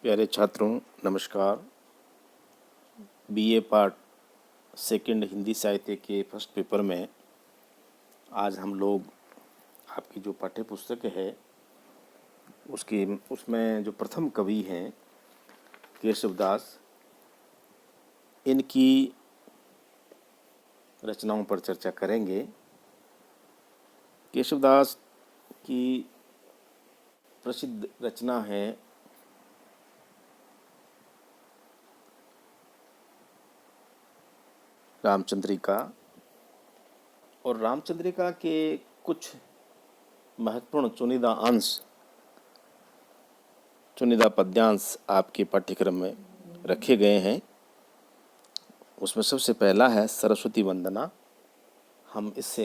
प्यारे छात्रों नमस्कार। बीए पार्ट सेकंड हिंदी साहित्य के फर्स्ट पेपर में आज हम लोग आपकी जो पाठ्य पुस्तक है उसमें जो प्रथम कवि हैं केशवदास, इनकी रचनाओं पर चर्चा करेंगे। केशवदास की प्रसिद्ध रचना है रामचंद्रिका, और रामचंद्रिका के कुछ महत्वपूर्ण चुनिंदा पद्यांश आपके पाठ्यक्रम में रखे गए हैं। उसमें सबसे पहला है सरस्वती वंदना। हम इस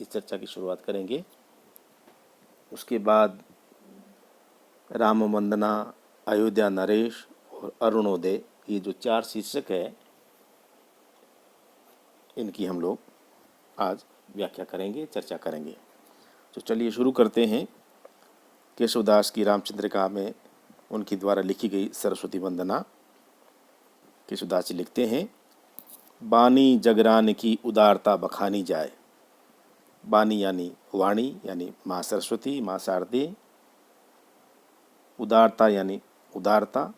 चर्चा की शुरुआत करेंगे। उसके बाद राम वंदना, अयोध्या नरेश और अरुणोदय, ये जो 4 शीर्षक है इनकी हम लोग आज व्याख्या करेंगे, चर्चा करेंगे। तो चलिए शुरू करते हैं। केशवदास की रामचंद्रिका में उनकी द्वारा लिखी गई सरस्वती वंदना। केशवदास जी लिखते हैं, बानी जगरान की उदारता बखानी जाए। बानी यानी वाणी, यानी माँ सरस्वती, माँ शारदे। उदारता यानी उदारता,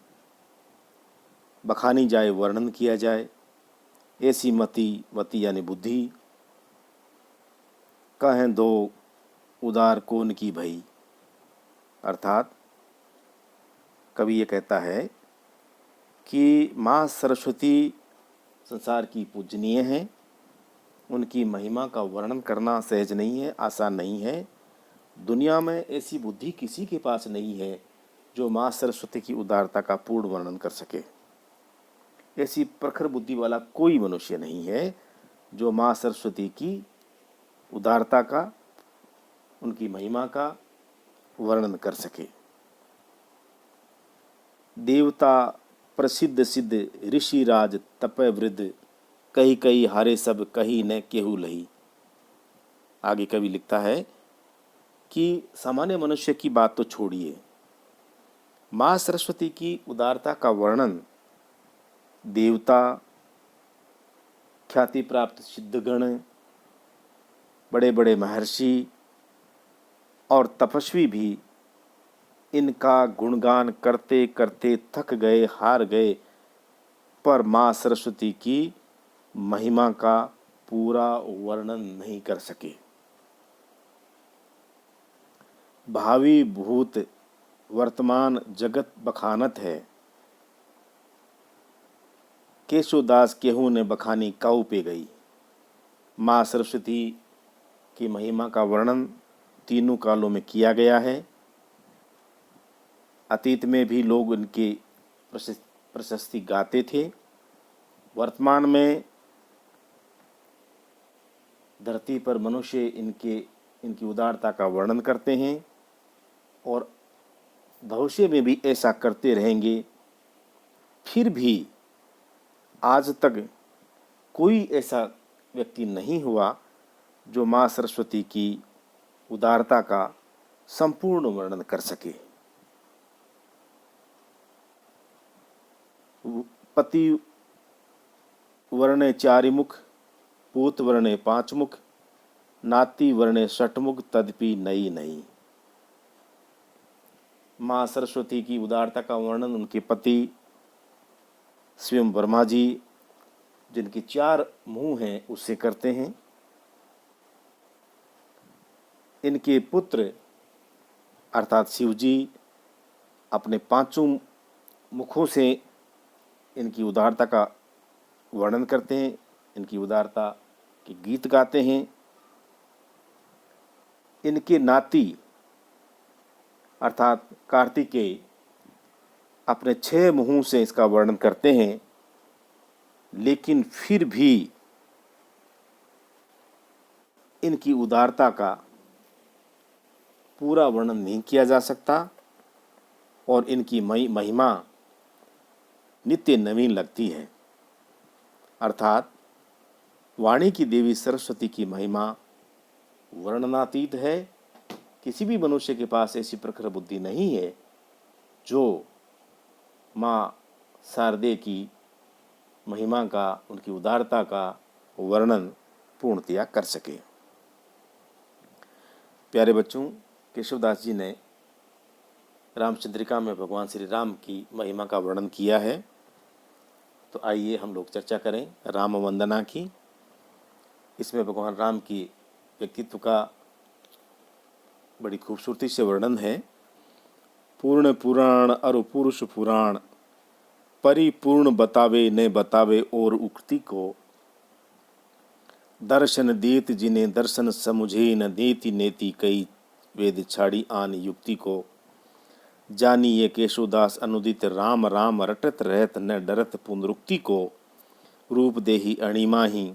बखानी जाए वर्णन किया जाए। ऐसी मति यानी बुद्धि, कहें दो उदार कौन की भई। अर्थात कवि ये कहता है कि माँ सरस्वती संसार की पूजनीय है। उनकी महिमा का वर्णन करना सहज नहीं है, आसान नहीं है। दुनिया में ऐसी बुद्धि किसी के पास नहीं है जो माँ सरस्वती की उदारता का पूर्ण वर्णन कर सके। ऐसी प्रखर बुद्धि वाला कोई मनुष्य नहीं है जो माँ सरस्वती की उदारता का, उनकी महिमा का वर्णन कर सके। देवता प्रसिद्ध सिद्ध ऋषि राज तपय वृद्ध, कही कही हारे सब कही न केहू लही। आगे कवि लिखता है कि सामान्य मनुष्य की बात तो छोड़िए, माँ सरस्वती की उदारता का वर्णन देवता, ख्याति प्राप्त सिद्धगण, बड़े बड़े महर्षि और तपस्वी भी इनका गुणगान करते करते थक गए, हार गए, पर माँ सरस्वती की महिमा का पूरा वर्णन नहीं कर सके। भावी भूत वर्तमान जगत बखानत है, केशवदास केहू ने बखानी काऊ पे गई। माँ सरस्वती की महिमा का वर्णन तीनों कालों में किया गया है। अतीत में भी लोग इनकी प्रशस्ति गाते थे। वर्तमान में धरती पर मनुष्य इनकी उदारता का वर्णन करते हैं और भविष्य में भी ऐसा करते रहेंगे। फिर भी आज तक कोई ऐसा व्यक्ति नहीं हुआ जो माँ सरस्वती की उदारता का संपूर्ण वर्णन कर सके। पति वर्णे 4 मुख, पूत वर्णे 5 मुख, नाती वर्णे 6 मुख, तदपि नई नहीं। माँ सरस्वती की उदारता का वर्णन उनके पति स्वयं वर्मा जी, जिनके 4 मुंह हैं, उससे करते हैं। इनके पुत्र अर्थात शिव जी अपने 5 मुखों से इनकी उदारता का वर्णन करते हैं, इनकी उदारता के गीत गाते हैं। इनके नाती अर्थात कार्तिकेय अपने 6 मुंहों से इसका वर्णन करते हैं, लेकिन फिर भी इनकी उदारता का पूरा वर्णन नहीं किया जा सकता और इनकी महिमा नित्य नवीन लगती है। अर्थात वाणी की देवी सरस्वती की महिमा वर्णनातीत है। किसी भी मनुष्य के पास ऐसी प्रखर बुद्धि नहीं है जो माँ शारदे की महिमा का, उनकी उदारता का वर्णन पूर्णतया कर सके। प्यारे बच्चों, केशवदास जी ने रामचंद्रिका में भगवान श्री राम की महिमा का वर्णन किया है। तो आइए हम लोग चर्चा करें राम वंदना की। इसमें भगवान राम की व्यक्तित्व का बड़ी खूबसूरती से वर्णन है। पूर्ण पुराण अरु पुरुष पुराण, परिपूर्ण बतावे न बतावे और उक्ति को, दर्शन देत जिन्हें दर्शन समुझे न देती नेति कई, वेद छाड़ी आन युक्ति को, जानी ये केशवदास अनुदित राम राम रटत रहत न डरत पुनरुक्ति को, रूप देही अणिमाही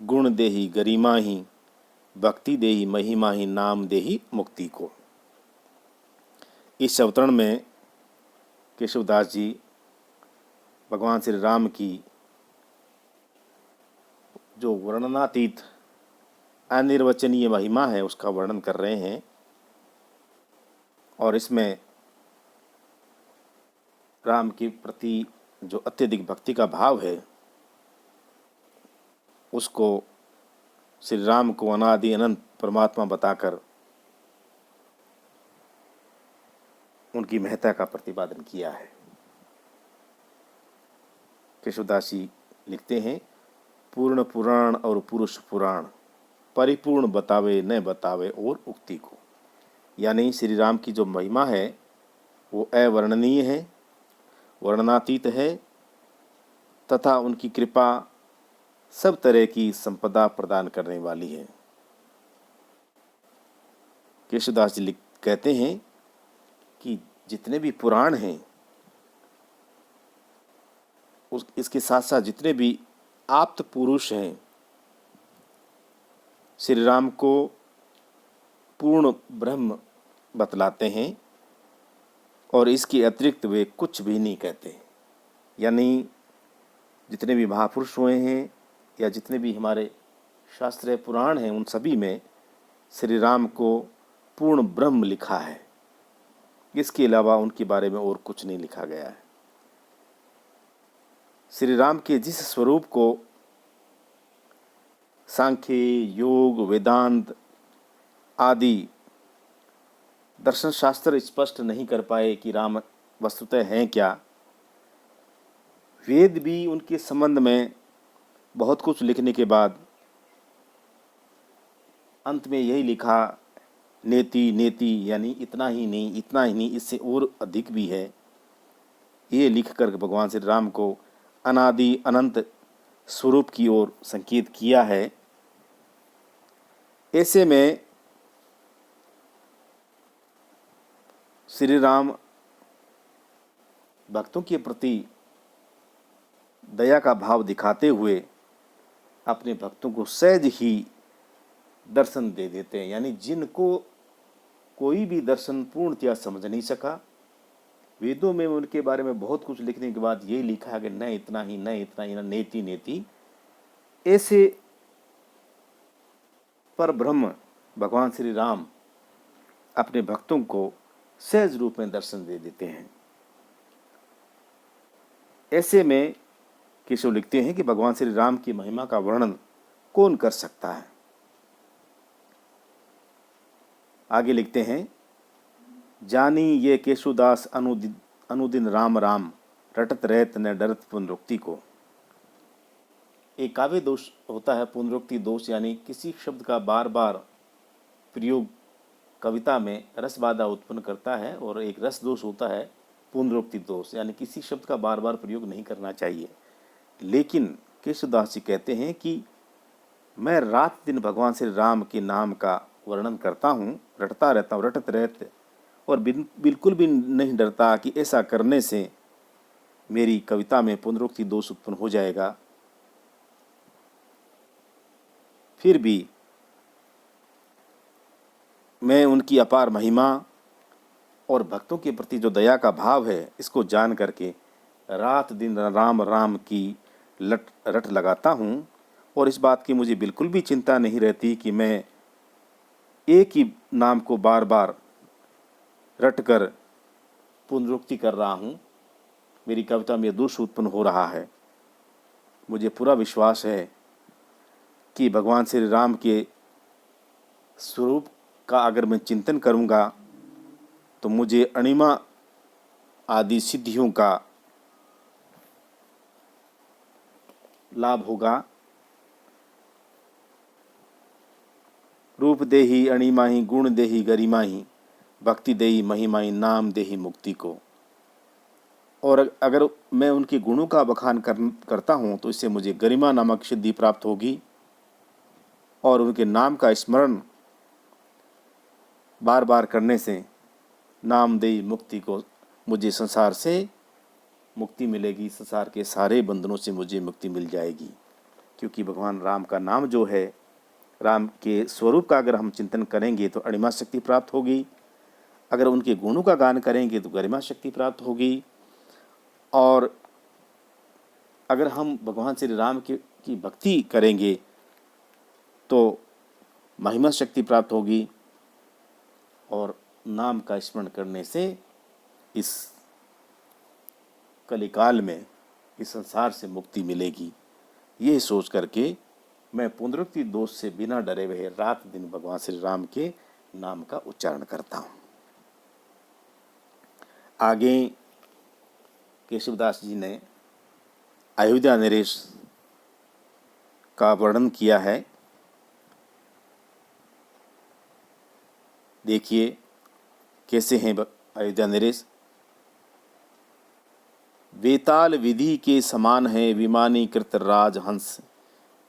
गुण देही गरिमाही, भक्ति देही महिमाही नाम देही मुक्ति को। इस अवतरण में केशवदास जी भगवान श्री राम की जो वर्णनातीत अनिर्वचनीय महिमा है उसका वर्णन कर रहे हैं। और इसमें राम के प्रति जो अत्यधिक भक्ति का भाव है उसको श्री राम को अनादि अनंत परमात्मा बताकर उनकी महत्ता का प्रतिपादन किया है। केशवदास जी लिखते हैं, पूर्ण पुराण और पुरुष पुराण, परिपूर्ण बतावे न बतावे और उक्ति को। यानी श्री राम की जो महिमा है वो अवर्णनीय है, वर्णनातीत है तथा उनकी कृपा सब तरह की संपदा प्रदान करने वाली है। केशवदास जी कहते हैं कि जितने भी पुराण हैं इसके साथ साथ जितने भी आप्त पुरुष हैं श्री राम को पूर्ण ब्रह्म बतलाते हैं और इसके अतिरिक्त वे कुछ भी नहीं कहते। यानी जितने भी महापुरुष हुए हैं या जितने भी हमारे शास्त्रीय पुराण हैं उन सभी में श्री राम को पूर्ण ब्रह्म लिखा है। इसके अलावा उनके बारे में और कुछ नहीं लिखा गया है। श्री राम के जिस स्वरूप को सांख्य, योग, वेदांत आदि दर्शन शास्त्र स्पष्ट नहीं कर पाए कि राम वस्तुतः हैं क्या, वेद भी उनके संबंध में बहुत कुछ लिखने के बाद अंत में यही लिखा, नेति नेति, यानी इतना ही नहीं, इतना ही नहीं, इससे और अधिक भी है। ये लिखकर भगवान श्री राम को अनादि अनंत स्वरूप की ओर संकेत किया है। ऐसे में श्री राम भक्तों के प्रति दया का भाव दिखाते हुए अपने भक्तों को सहज ही दर्शन दे देते हैं। यानी जिनको कोई भी दर्शन पूर्णतया समझ नहीं सका, वेदों में उनके बारे में बहुत कुछ लिखने के बाद ये लिखा है कि न इतना ही, न इतना ही, न नेति नेति, ऐसे पर ब्रह्म भगवान श्री राम अपने भक्तों को सहज रूप में दर्शन दे देते हैं। ऐसे में केशव लिखते हैं कि भगवान श्री राम की महिमा का वर्णन कौन कर सकता है। आगे लिखते हैं, जानी ये केशवदास अनुदिन राम राम रटत रहत न डरत पुनरुक्ति को। एक काव्य दोष होता है पुनरुक्ति दोष, यानी किसी शब्द का बार बार प्रयोग कविता में रस बाधा उत्पन्न करता है, और एक रस दोष होता है पुनरुक्ति दोष, यानी किसी शब्द का बार बार प्रयोग नहीं करना चाहिए। लेकिन केशवदास जी कहते हैं कि मैं रात दिन भगवान श्री राम के नाम का वर्णन करता हूँ, रटता रहता हूँ, रटत रहते, और बिल्कुल भी नहीं डरता कि ऐसा करने से मेरी कविता में पुनरुक्ति दोष उत्पन्न हो जाएगा। फिर भी मैं उनकी अपार महिमा और भक्तों के प्रति जो दया का भाव है इसको जान करके रात दिन राम राम की रट लगाता हूँ, और इस बात की मुझे बिल्कुल भी चिंता नहीं रहती कि मैं एक ही नाम को बार बार रट कर पुनरुक्ति कर रहा हूँ। मेरी कविता में दोष उत्पन्न हो रहा है। मुझे पूरा विश्वास है कि भगवान श्री राम के स्वरूप का अगर मैं चिंतन करूँगा तो मुझे अणिमा आदि सिद्धियों का लाभ होगा। रूप देही अणिमाही, गुण देही गरिमाही, भक्ति देही महिमाही, नाम देही मुक्ति को। और अगर मैं उनके गुणों का बखान करता हूँ तो इससे मुझे गरिमा नामक सिद्धि प्राप्त होगी और उनके नाम का स्मरण बार बार करने से नाम देही मुक्ति को मुझे संसार से मुक्ति मिलेगी, संसार के सारे बंधनों से मुझे मुक्ति मिल जाएगी। क्योंकि भगवान राम का नाम जो है, राम के स्वरूप का अगर हम चिंतन करेंगे तो अणिमा शक्ति प्राप्त होगी, अगर उनके गुणों का गान करेंगे तो गरिमा शक्ति प्राप्त होगी, और अगर हम भगवान श्री राम की भक्ति करेंगे तो महिमा शक्ति प्राप्त होगी, और नाम का स्मरण करने से इस कलिकाल में इस संसार से मुक्ति मिलेगी। ये सोच करके मैं पुनरुक्ति दोष से बिना डरे हुए रात दिन भगवान श्री राम के नाम का उच्चारण करता हूँ। आगे केशवदास जी ने अयोध्या नरेश का वर्णन किया है। देखिए कैसे हैं अयोध्या नरेश। वेताल विधि के समान है विमानीकृत राजहंस,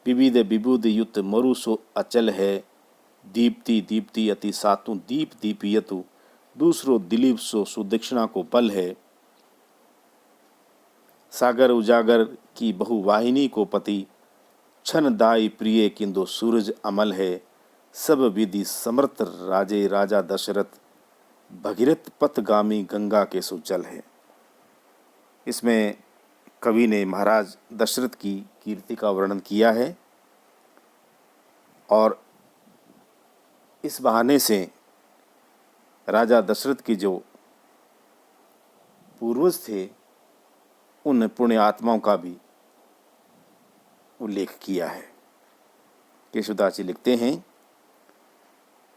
विविध विबुध युत मरु सो अचल है, दीप्ति दीप्ति अति सातु दीप दीपियतु, दूसरो दिलीप सो सुदक्षिणा को बल है। सागर उजागर की बहुवाहिनी को पति, छन दाई प्रिय किंदो सूरज अमल है, सब विधि समर्थ राजे राजा दशरथ, भगीरथ पथगामी गंगा के सुजल है। इसमें कवि ने महाराज दशरथ की कीर्ति का वर्णन किया है और इस बहाने से राजा दशरथ के जो पूर्वज थे उन पुण्य आत्माओं का भी उल्लेख किया है। केशवदास जी लिखते हैं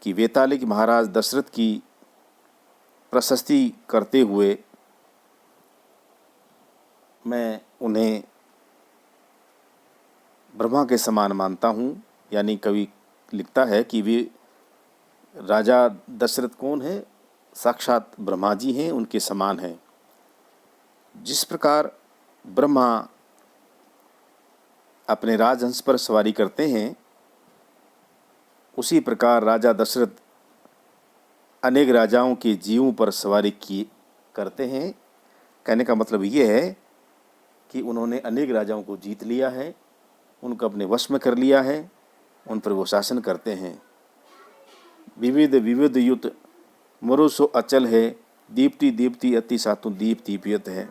कि वेतालिक महाराज दशरथ की प्रशस्ति करते हुए मैं उन्हें ब्रह्मा के समान मानता हूँ। यानी कवि लिखता है कि वे राजा दशरथ कौन है, साक्षात ब्रह्मा जी हैं, उनके समान हैं। जिस प्रकार ब्रह्मा अपने राजहंस पर सवारी करते हैं उसी प्रकार राजा दशरथ अनेक राजाओं के जीवों पर सवारी करते हैं। कहने का मतलब ये है कि उन्होंने अनेक राजाओं को जीत लिया है, उनको अपने वश में कर लिया है, उन पर वो शासन करते हैं। विविध विविध युत मरुसो अचल है, दीप्ति दीप्ति अति सातु दीप दीपियत है।